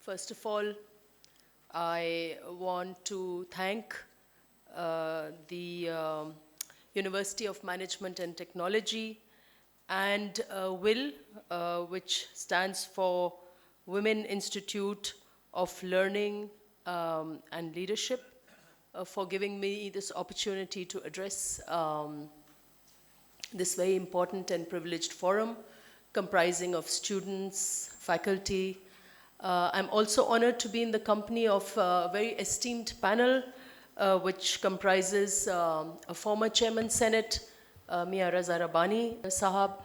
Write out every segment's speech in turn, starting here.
First of all, I want to thank the University of Management and Technology and WIL, which stands for Women Institute of Learning and Leadership, for giving me this opportunity to address this very important and privileged forum comprising of students, faculty. I'm also honored to be in the company of a very esteemed panel, which comprises a former Chairman Senate, Mia Raza Rabbani Sahab,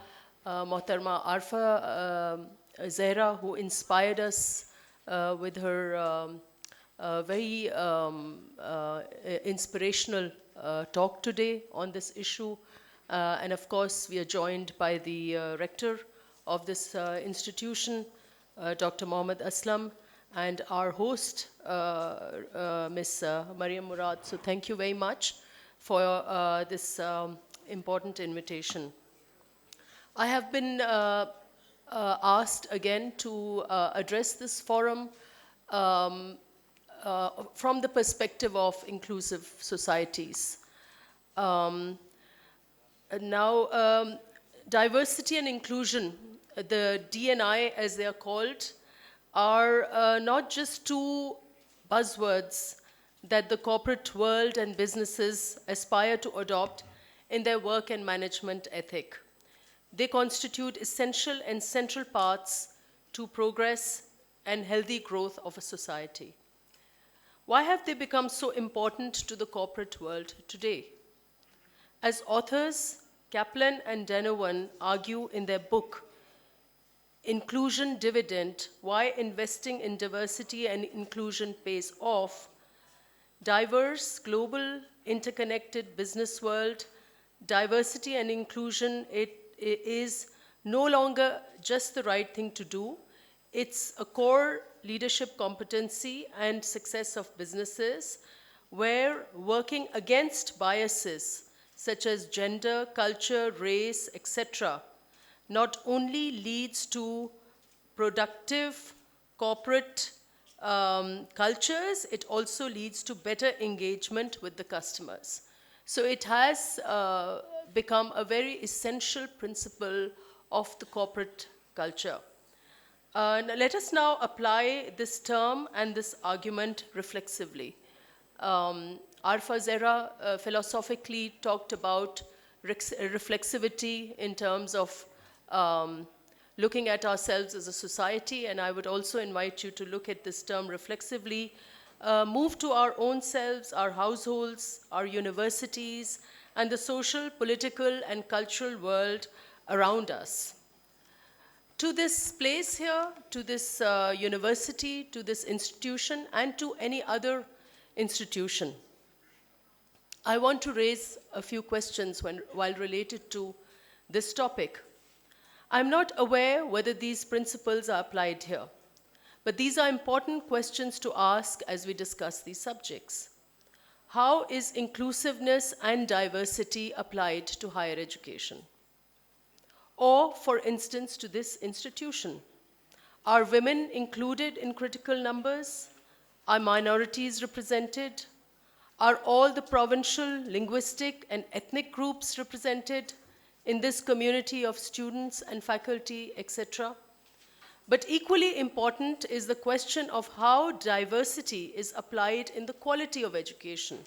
Mohtarma Arfa Zehra, who inspired us with her very inspirational talk today on this issue. And of course, we are joined by the rector of this institution, Dr. Mohammed Aslam, and our host, Ms. Mariam Murad. So thank you very much for this important invitation. I have been asked again to address this forum from the perspective of inclusive societies. Now, diversity and inclusion, the D&I as they are called, are not just two buzzwords that the corporate world and businesses aspire to adopt in their work and management ethic. They constitute essential and central parts to progress and healthy growth of a society. Why have they become so important to the corporate world today? As authors, Kaplan and Donovan argue in their book, Inclusion Dividend, Why Investing in Diversity and Inclusion Pays Off, diverse, global, interconnected business world, diversity and inclusion, it is no longer just the right thing to do. It's a core leadership competency and success of businesses where working against biases such as gender, culture, race, etc., not only leads to productive corporate cultures, it also leads to better engagement with the customers. So it has become a very essential principle of the corporate culture. Let us now apply this term and this argument reflexively. Arfa Zehra philosophically talked about reflexivity in terms of looking at ourselves as a society, and I would also invite you to look at this term reflexively, move to our own selves, our households, our universities, and the social, political, and cultural world around us. To this place here, to this university, to this institution, and to any other institution, I want to raise a few questions while related to this topic. I'm not aware whether these principles are applied here, but these are important questions to ask as we discuss these subjects. How is inclusiveness and diversity applied to higher education? Or, for instance, to this institution? Are women included in critical numbers? Are minorities represented? Are all the provincial, linguistic, and ethnic groups represented in this community of students and faculty, etc.? But equally important is the question of how diversity is applied in the quality of education.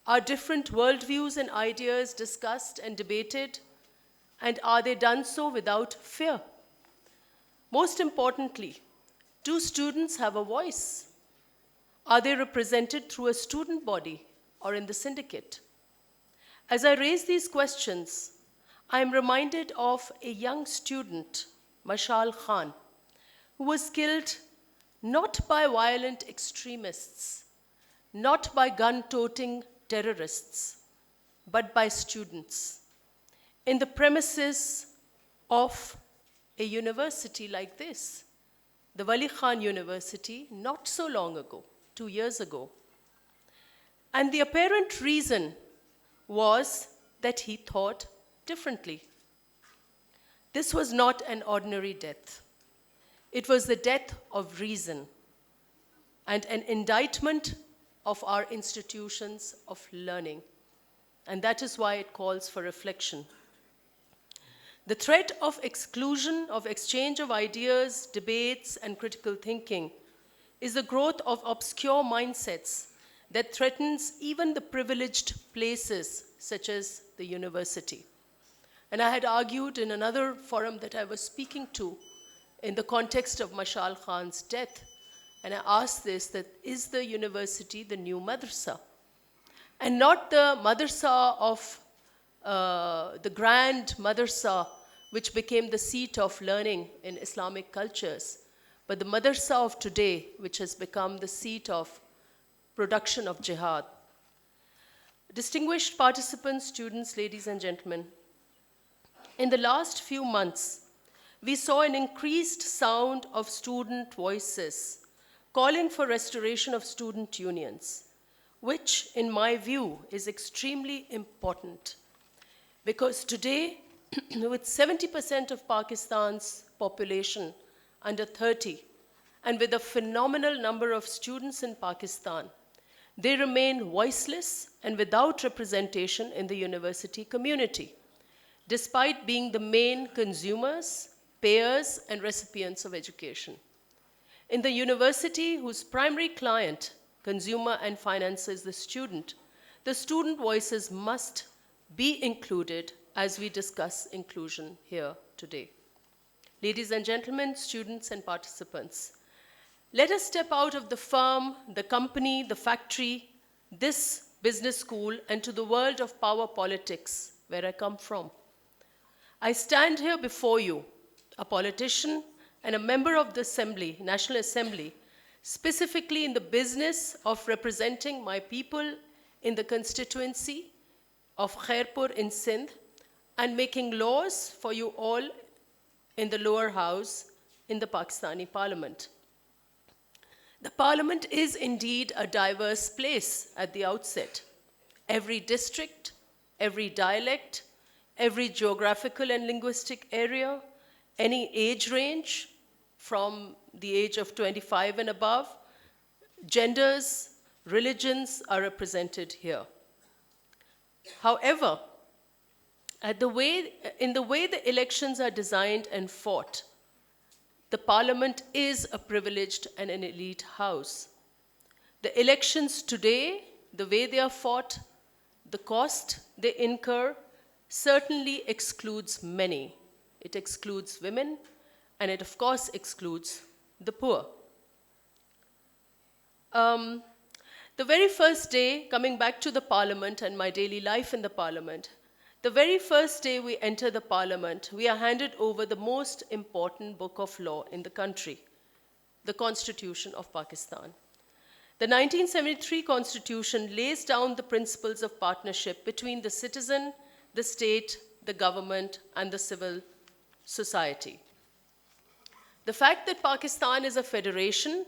Are different worldviews and ideas discussed and debated? And are they done so without fear? Most importantly, do students have a voice? Are they represented through a student body or in the syndicate? As I raise these questions, I am reminded of a young student, Mashal Khan, who was killed not by violent extremists, not by gun-toting terrorists, but by students in the premises of a university like this, the Wali Khan University, not so long ago, 2 years ago. And the apparent reason was that he thought differently. This was not an ordinary death. It was the death of reason and an indictment of our institutions of learning. And that is why it calls for reflection. The threat of exclusion, of exchange of ideas, debates, and critical thinking is the growth of obscure mindsets that threatens even the privileged places such as the university. And I had argued in another forum that I was speaking to in the context of Mashal Khan's death, and I asked this, that is the university the new madrasa? And not the madrasa of the grand madrasa, which became the seat of learning in Islamic cultures, but the madrasa of today, which has become the seat of production of jihad. Distinguished participants, students, ladies and gentlemen, in the last few months, we saw an increased sound of student voices calling for restoration of student unions, which, in my view, is extremely important. Because today, with 70% of Pakistan's population under 30, and with a phenomenal number of students in Pakistan, they remain voiceless and without representation in the university community, despite being the main consumers, payers, and recipients of education. In the university, whose primary client, consumer and financer, is the student voices must be included as we discuss inclusion here today. Ladies and gentlemen, students and participants, let us step out of the firm, the company, the factory, this business school, and to the world of power politics, where I come from. I stand here before you, a politician and a member of the Assembly, National Assembly, specifically in the business of representing my people in the constituency of Khairpur in Sindh, and making laws for you all in the lower house in the Pakistani parliament. The parliament is indeed a diverse place at the outset. Every district, every dialect, every geographical and linguistic area, any age range from the age of 25 and above, genders, religions are represented here. However, in the way the elections are designed and fought, the parliament is a privileged and an elite house. The elections today, the way they are fought, the cost they incur, certainly excludes many. It excludes women, and it of course excludes the poor. The very first day, coming back to the parliament and my daily life in the parliament, the very first day we enter the parliament, we are handed over the most important book of law in the country, the Constitution of Pakistan. The 1973 Constitution lays down the principles of partnership between the citizen, the state, the government, and the civil society. The fact that Pakistan is a federation,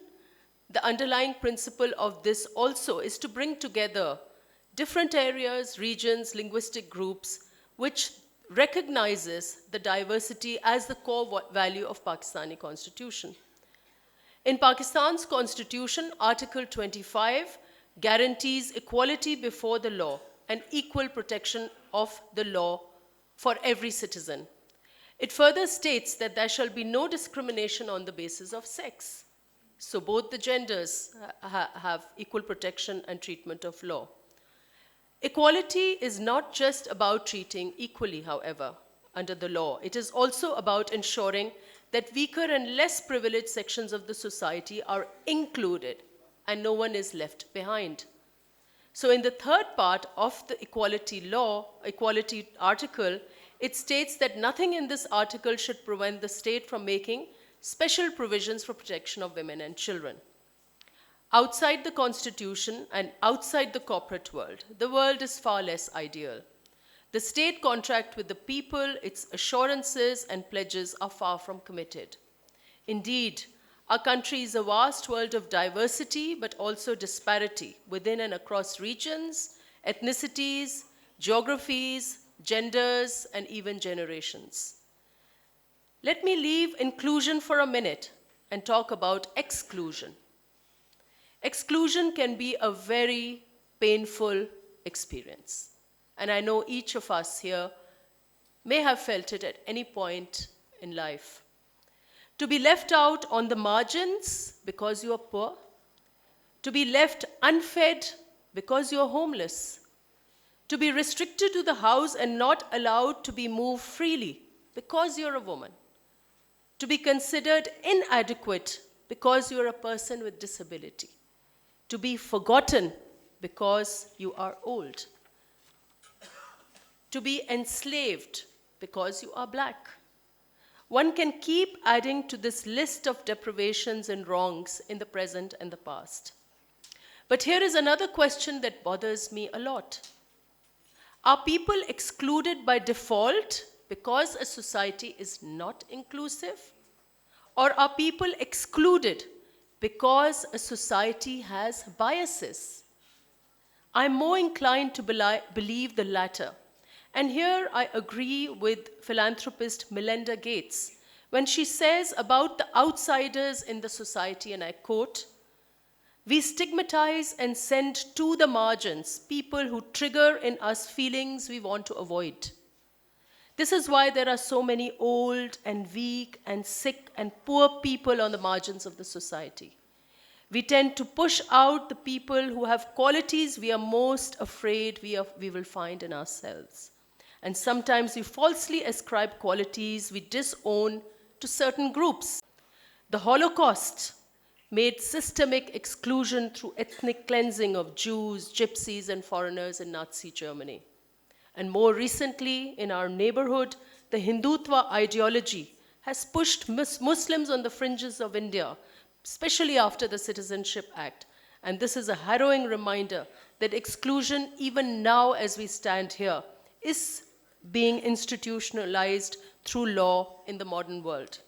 the underlying principle of this also is to bring together different areas, regions, linguistic groups, which recognizes the diversity as the core value of Pakistani constitution. In Pakistan's constitution, Article 25 guarantees equality before the law and equal protection of the law for every citizen. It further states that there shall be no discrimination on the basis of sex. So both the genders have equal protection and treatment of law. Equality is not just about treating equally, however, under the law. It is also about ensuring that weaker and less privileged sections of the society are included and no one is left behind. So in the third part of the equality article, it states that nothing in this article should prevent the state from making special provisions for protection of women and children. Outside the Constitution and outside the corporate world, the world is far less ideal. The state contract with the people, its assurances and pledges are far from committed. Indeed, our country is a vast world of diversity, but also disparity within and across regions, ethnicities, geographies, genders, and even generations. Let me leave inclusion for a minute and talk about exclusion. Exclusion can be a very painful experience. And I know each of us here may have felt it at any point in life. To be left out on the margins because you are poor, to be left unfed because you are homeless, to be restricted to the house and not allowed to be moved freely because you're a woman, to be considered inadequate because you're a person with disability, to be forgotten because you are old, to be enslaved because you are black. One can keep adding to this list of deprivations and wrongs in the present and the past. But here is another question that bothers me a lot. Are people excluded by default because a society is not inclusive? Or are people excluded because a society has biases? I'm more inclined to believe the latter. And here I agree with philanthropist Melinda Gates when she says about the outsiders in the society, and I quote, "We stigmatize and send to the margins people who trigger in us feelings we want to avoid. This is why there are so many old and weak and sick and poor people on the margins of the society. We tend to push out the people who have qualities we are most afraid we will find in ourselves. And sometimes we falsely ascribe qualities we disown to certain groups. The Holocaust made systemic exclusion through ethnic cleansing of Jews, Gypsies, and foreigners in Nazi Germany. And more recently, in our neighborhood, the Hindutva ideology has pushed Muslims on the fringes of India, especially after the Citizenship Act. And this is a harrowing reminder that exclusion, even now as we stand here, is being institutionalized through law in the modern world.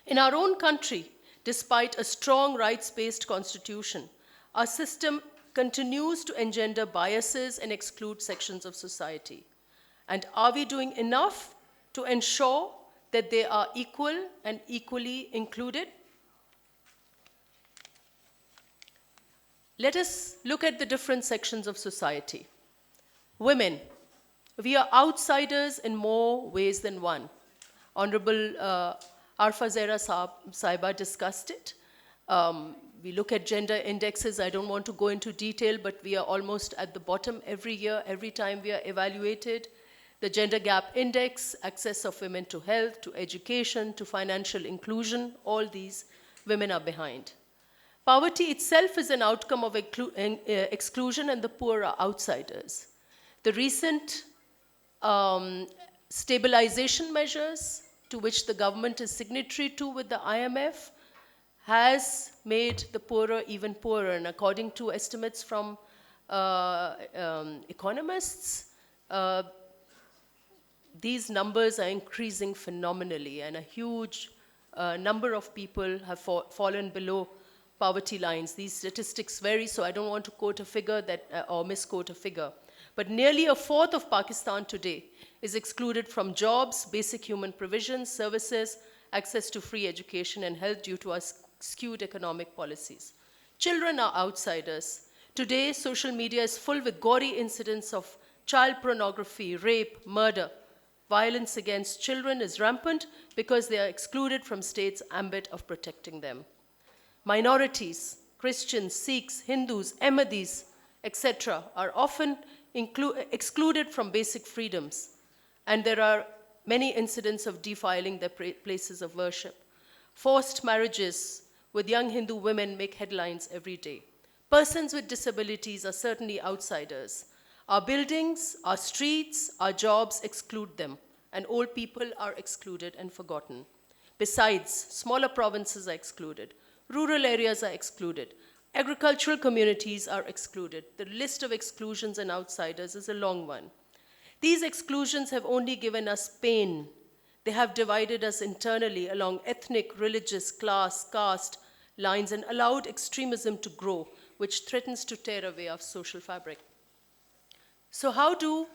In our own country, despite a strong rights-based constitution, our system continues to engender biases and exclude sections of society. And are we doing enough to ensure that they are equal and equally included? Let us look at the different sections of society. Women. We are outsiders in more ways than one. Honorable Arfa Zahra Saiba discussed it. We look at gender indexes. I don't want to go into detail, but we are almost at the bottom every year, every time we are evaluated. The Gender Gap Index, access of women to health, to education, to financial inclusion, all these women are behind. Poverty itself is an outcome of exclusion, and the poor are outsiders. The recent stabilization measures to which the government is signatory to with the IMF has made the poorer even poorer. And according to estimates from economists, these numbers are increasing phenomenally, and a huge number of people have fallen below poverty lines. These statistics vary, so I don't want to quote a figure or misquote a figure. But nearly a fourth of Pakistan today is excluded from jobs, basic human provisions, services, access to free education and health due to our skewed economic policies. Children are outsiders. Today, social media is full with gory incidents of child pornography, rape, murder. Violence against children is rampant because they are excluded from state's ambit of protecting them. Minorities, Christians, Sikhs, Hindus, Ahmadis, etc., are often excluded from basic freedoms, and there are many incidents of defiling their places of worship. Forced marriages with young Hindu women make headlines every day. Persons with disabilities are certainly outsiders. Our buildings, our streets, our jobs exclude them, and old people are excluded and forgotten. Besides, smaller provinces are excluded. Rural areas are excluded. Agricultural communities are excluded. The list of exclusions and outsiders is a long one. These exclusions have only given us pain. They have divided us internally along ethnic, religious, class, caste lines and allowed extremism to grow, which threatens to tear away our social fabric. So how do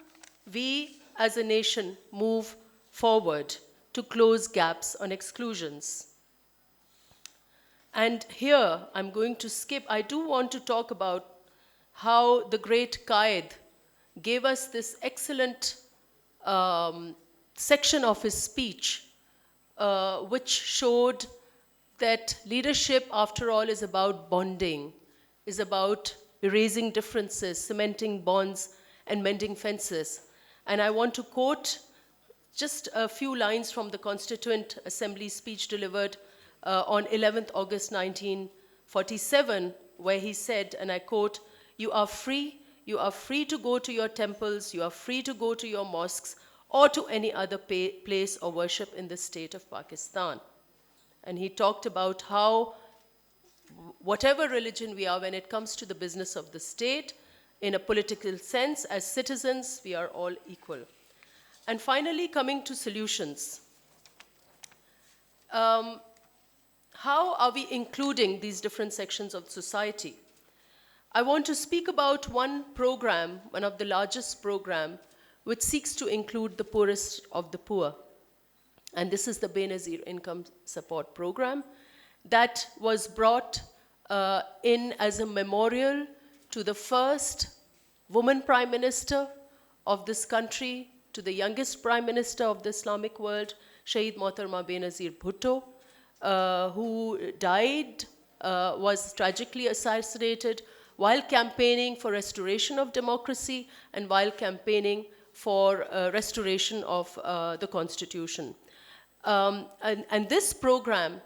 we as a nation move forward to close gaps on exclusions? And here I'm going to skip. I do want to talk about how the great Qaid gave us this excellent section of his speech, which showed that leadership, after all, is about bonding, is about erasing differences, cementing bonds, and mending fences. And I want to quote just a few lines from the Constituent Assembly speech delivered on 11th August 1947, where he said, and I quote, you are free to go to your temples, you are free to go to your mosques, or to any other place or worship in the state of Pakistan. And he talked about how whatever religion we are, when it comes to the business of the state, in a political sense, as citizens, we are all equal. And finally, coming to solutions. How are we including these different sections of society? I want to speak about one program, one of the largest program, which seeks to include the poorest of the poor. And this is the Benazir Income Support Program that was brought in as a memorial to the first woman prime minister of this country, to the youngest prime minister of the Islamic world, Shaheed Mohtarma Benazir Bhutto, who died, was tragically assassinated while campaigning for restoration of democracy and while campaigning for restoration of the constitution. And this program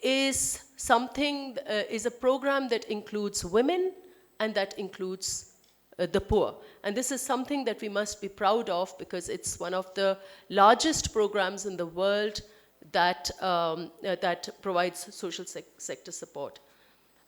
is something, is a program that includes women and that includes the poor. And this is something that we must be proud of because it's one of the largest programs in the world that, that provides social sector support.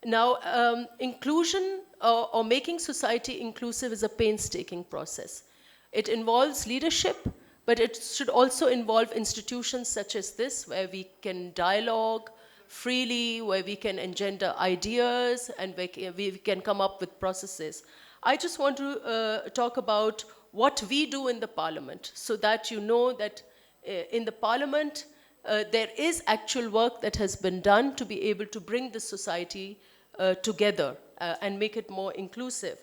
Now, inclusion or making society inclusive is a painstaking process. It involves leadership, but it should also involve institutions such as this, where we can dialogue freely, where we can engender ideas, and we can come up with processes. I just want to talk about what we do in the parliament, so that you know that in the parliament, there is actual work that has been done to be able to bring this society together and make it more inclusive.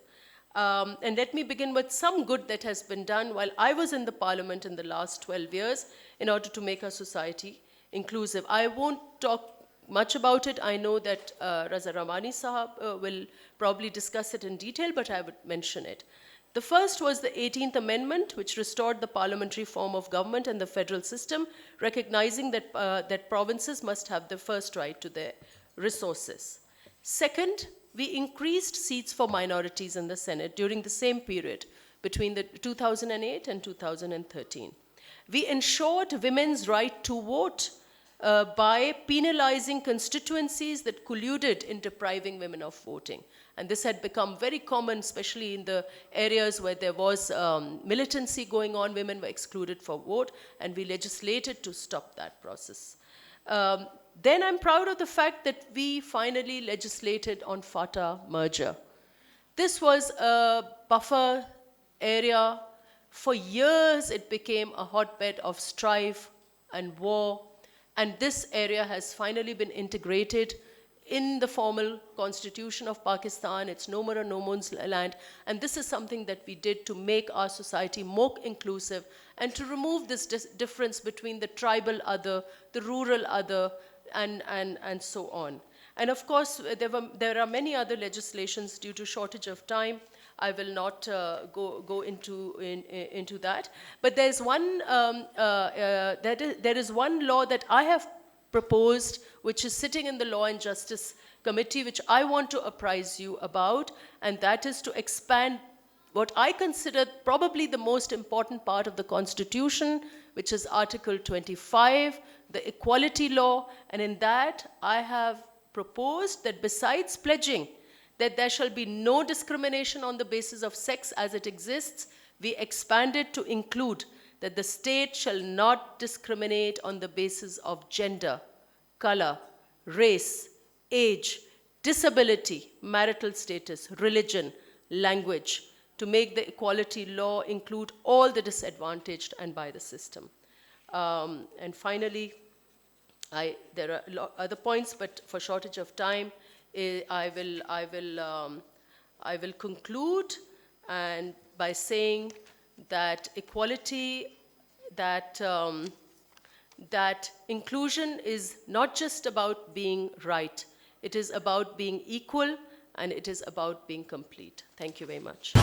And let me begin with some good that has been done while I was in the parliament in the last 12 years in order to make our society inclusive. I won't talk much about it. I know that Raza Ramani Sahab will probably discuss it in detail, but I would mention it. The first was the 18th Amendment, which restored the parliamentary form of government and the federal system, recognizing that, that provinces must have the first right to their resources. Second, we increased seats for minorities in the Senate during the same period between the 2008 and 2013. We ensured women's right to vote by penalizing constituencies that colluded in depriving women of voting. And this had become very common, especially in the areas where there was militancy going on. Women were excluded for vote, and we legislated to stop that process. Then I'm proud of the fact that we finally legislated on FATA merger. This was a buffer area. For years, it became a hotbed of strife and war. And this area has finally been integrated in the formal constitution of Pakistan. It's no more a no man's land. And this is something that we did to make our society more inclusive and to remove this difference between the tribal other, the rural other, and so on. And of course, there are many other legislations. Due to shortage of time, I will not go into that. But there's one, there is one law that I have proposed, which is sitting in the Law and Justice Committee, which I want to apprise you about, and that is to expand what I consider probably the most important part of the Constitution, which is Article 25, the equality law. And in that, I have proposed that besides pledging that there shall be no discrimination on the basis of sex as it exists, we expand it to include that the state shall not discriminate on the basis of gender, color, race, age, disability, marital status, religion, language, to make the equality law include all the disadvantaged and by the system. And finally, there are other points, but for shortage of time, I will conclude and by saying that equality, that inclusion is not just about being right. It is about being equal, and it is about being complete. Thank you very much.